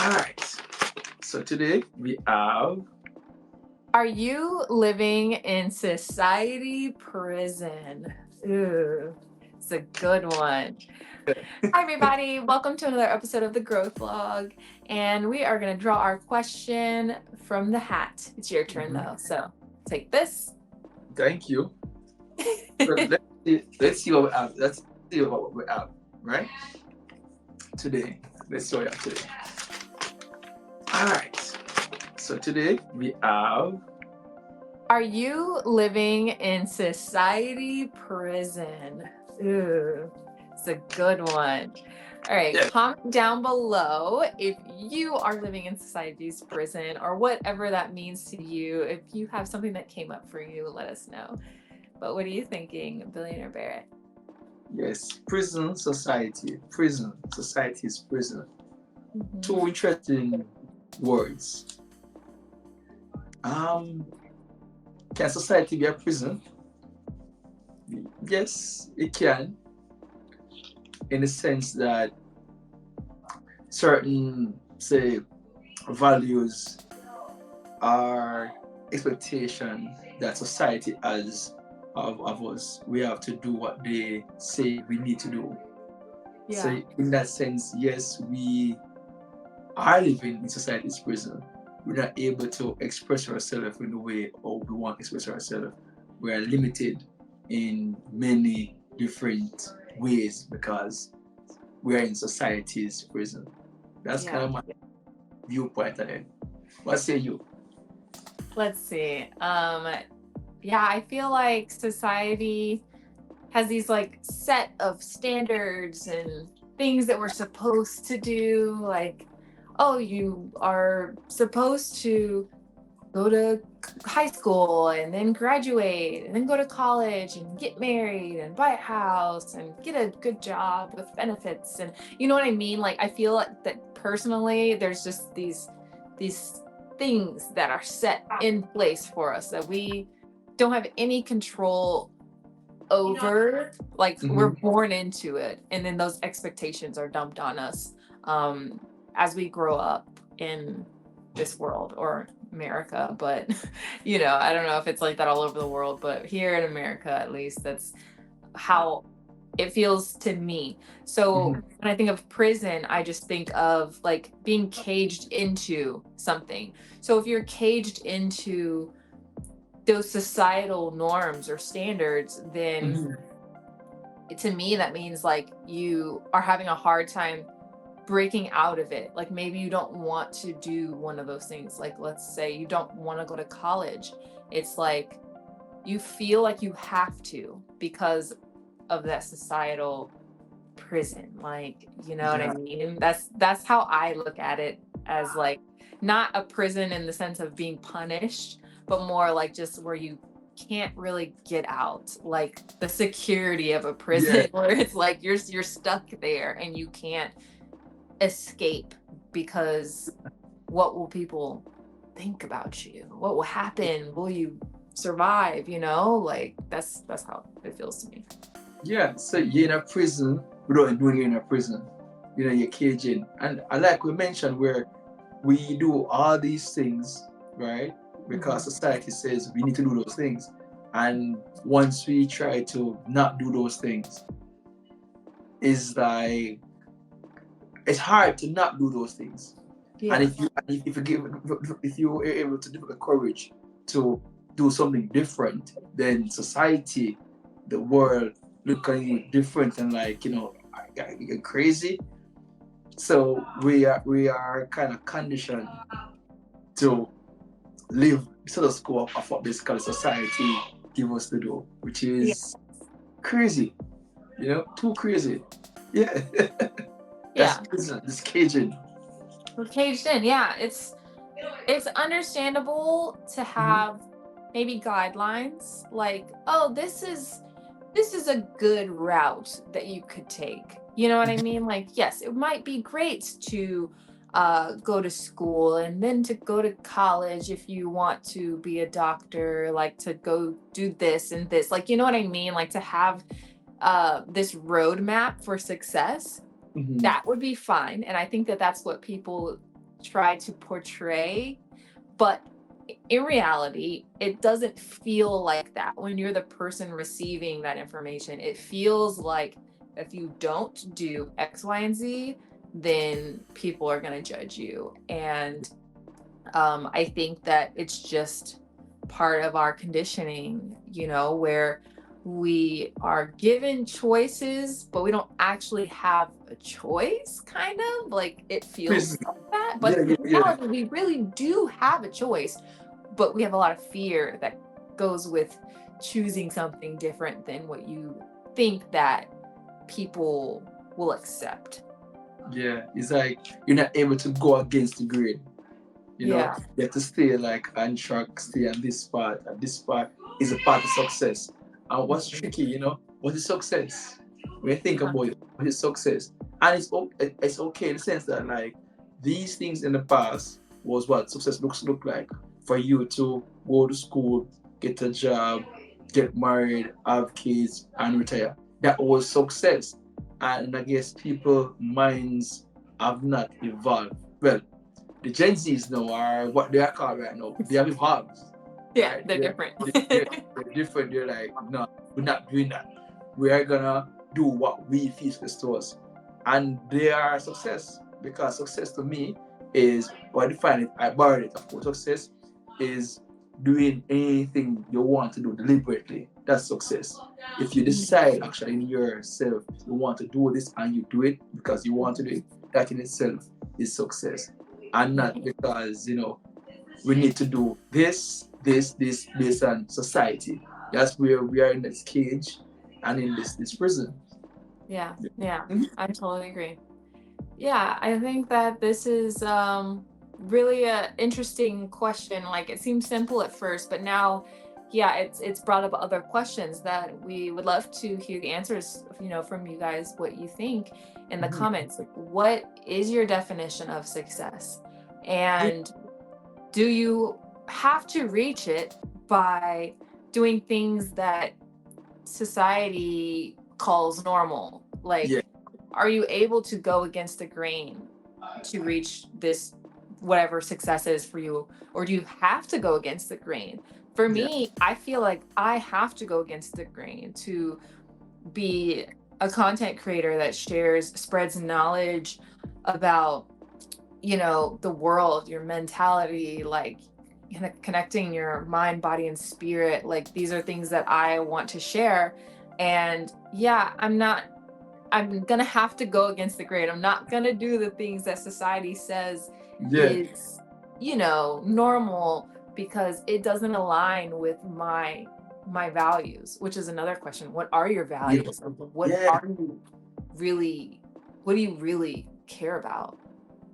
All right. So today we have. Are you living in society prison? Ooh, it's a good one. Hi, everybody. Welcome to another episode of the Growth Log. And we are going to draw our question from the hat. It's your turn, Mhm. though. So take this. Thank you. So let's see what we have. Let's see what we have. Right today. Let's see what we have today. All right. So today we have. Are you living in society prison? Ooh, it's a good one. All right, Yeah. comment down below if you are living in society's prison or whatever that means to you. If you have something that came up for you, let us know. But what are you thinking, Billionaire Barrett? Yes. Prison society. Prison society is prison. Mhm. Two interesting words. Um. Can society be a prison? Yes, it can, in the sense that certain, say, values or expectation that society has of us, we have to do what they say we need to do. So, Yeah. in that sense, yes, we are living in society's prison. We're not able to express ourselves in the way or we want to express ourselves. We are limited in many different ways because we are in society's prison. That's kind Yeah. of my viewpoint on it. What say you? Let's see. Yeah, I feel like society has these like set of standards and things that we're supposed to do, like, oh, you are supposed to go to high school and then graduate and then go to college and get married and buy a house and get a good job with benefits, and you know what I mean. Like, I feel like that personally there's just these things that are set in place for us that we don't have any control over. Like, we're Mm-hmm. born into it, and then those expectations are dumped on us um as we grow up in this world or America. But I don't know if it's like that all over the world, but here in America at least, that's how it feels to me. So Mm-hmm. when I think of prison, I just think of like being caged into something. So if you're caged into those societal norms or standards, then Mm-hmm. to me that means like you are having a hard time breaking out of it. Like, maybe you don't want to do one of those things. Like, let's say you don't want to go to college. It's like you feel like you have to because of that societal prison. Like, you know what I Yeah. mean? That's how I look at it, as like not a prison in the sense of being punished, but more like just where you can't really get out, like the security of a Yeah. prison where it's like you're stuck there and you can't escape, because what will people think about you? What will happen? Will you survive? Like, that's how it feels to me. Yeah. So you're in a prison without doing, you're in a prison. You're caged in. And I like we mentioned where we do all these things, right? Mm-hmm. Because society says we need to do those things. And once we try to not do those things, it's like it's hard to not do those things. And Yeah. if you are able to develop the courage to do something different, then society, the world look at you different and like you're crazy. So we are kind of conditioned to live the status quo of what basically society give us to do, which Yeah. is crazy. Too crazy. Yeah. That's Yeah. prison. This caging. We're caged in. Yeah. It's understandable to Mhm. have maybe guidelines like, oh, this is a good route that you could take. You know what I mean? Like, yes, it might be great to go to school and then to go to college if you want to be a doctor, like to go do this and this. Like, you know what I mean? Like, to have this roadmap for success, Mhm. that would be fine. And I think that that's what people try to portray, but in reality, it doesn't feel like that when you're the person receiving that information. It feels like if you don't do X, Y, and Z, then people are going to judge you. And I think that it's just part of our conditioning, where we are given choices, but we don't actually have a choice, kind of like it feels Prison. like that. But Yeah, in yeah, yeah. reality, we really do have a choice, but we have a lot of fear that goes with choosing something different than what you think that people will accept. Yeah. It's like you're not able to go against the grain. Yeah. You have to stay like on track, stay on this part, and this part is a part of success. And what's tricky, what is success? When you think Uh-huh. about it, what is success? And it's okay in the sense that like these things in the past was what success look like. For you to go to school, get a job, get married, have kids, and retire. That was success. And I guess people minds have not evolved. Well, the Gen Zs now are what they are called right now. They have evolved. Yeah, Right? they're different. They're different. They're like, no, we're not doing that. We are gonna do what we feel is to us. And they are a success. Because success to me is, or I define it, I borrowed it, of course. Success is doing anything you want to do deliberately. That's success. If you decide actually in yourself you want to do this and you do it because you want to do it, that in itself is success. And not because, we need to do this based on society. That's where we are in this cage and in this prison. Yeah, yeah, Mhm. I totally agree. Yeah, I think that this is really a interesting question. Like it seems simple at first, but now, yeah, it's brought up other questions that we would love to hear the answers, from you guys, what you think in the Mhm. comments. Like, what is your definition of success? Yeah, And do you have to reach it by doing things that society calls normal? yeah, Like, are you able to go against the grain to reach this, whatever success is for you? Or do you have to go against the grain? For yeah, me, I feel like I have to go against the grain to be a content creator that spreads knowledge about, the world, your mentality, like connecting your mind, body, and spirit. Like these are things that I want to share. And yeah, I'm gonna have to go against the grain. I'm not gonna do the things that society says yeah, is, normal, because it doesn't align with my values, which is another question. What are your yeah, values? What yeah. are you really, what do you really care about?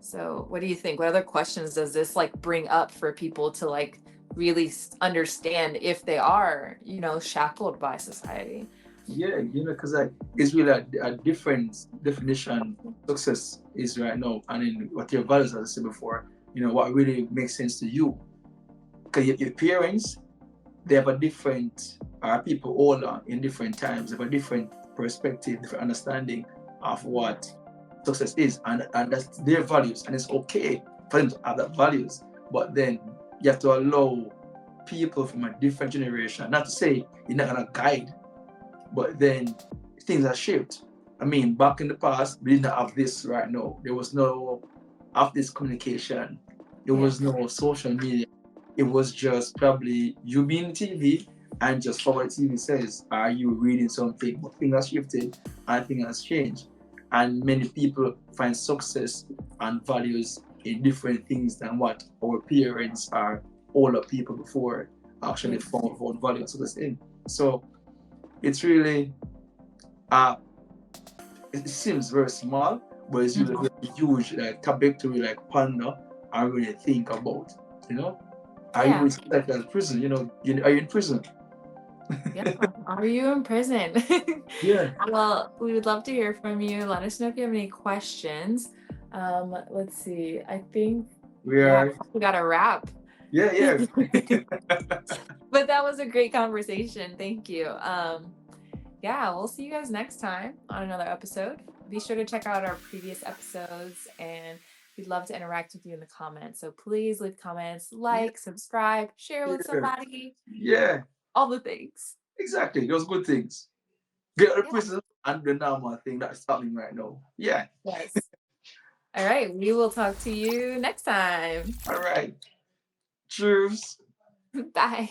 So, what do you think? What other questions does this like bring up for people to like really understand if they are, shackled by society? Yeah, because like it's really a different definition success is right now, and in what your values, as I said before, what really makes sense to you. Because your parents, they have a different, people older in different times have a different perspective, different understanding of what success is, and that's their values, and it's okay for them to have that values. But then you have to allow people from a different generation, not to say you're not gonna guide, but then things have shifted. I mean, back in the past, we didn't have this right now. There was no of this communication. There Yeah. was no social media. It was just probably you being TV and just for what TV says. Are you reading something? But things have shifted and things has changed. And many people find success and values in different things than what our parents or older people before actually found value and success in. So it's really it seems very small, but it's really Mhm. very huge like topic to really like ponder and really think about. You know, are you Yeah. like in prison? Are you in prison? Yeah. Are you in prison? Yeah, Well, we would love to hear from you. Let us know if you have any questions. Let's see. I think, we yeah, are. we got a wrap. Yeah, yeah, But that was a great conversation. Thank you. Yeah, we'll see you guys next time on another episode. Be sure to check out our previous episodes and We'd love to interact with you in the comments. So please leave comments, Yeah, like, subscribe, share with yeah, somebody, yeah, all the things. exactly. Those good things. Get out of Yeah. prison and the normal thing that's happening right now. Yeah. Yes. All right. We will talk to you next time. All right. Cheers. Bye.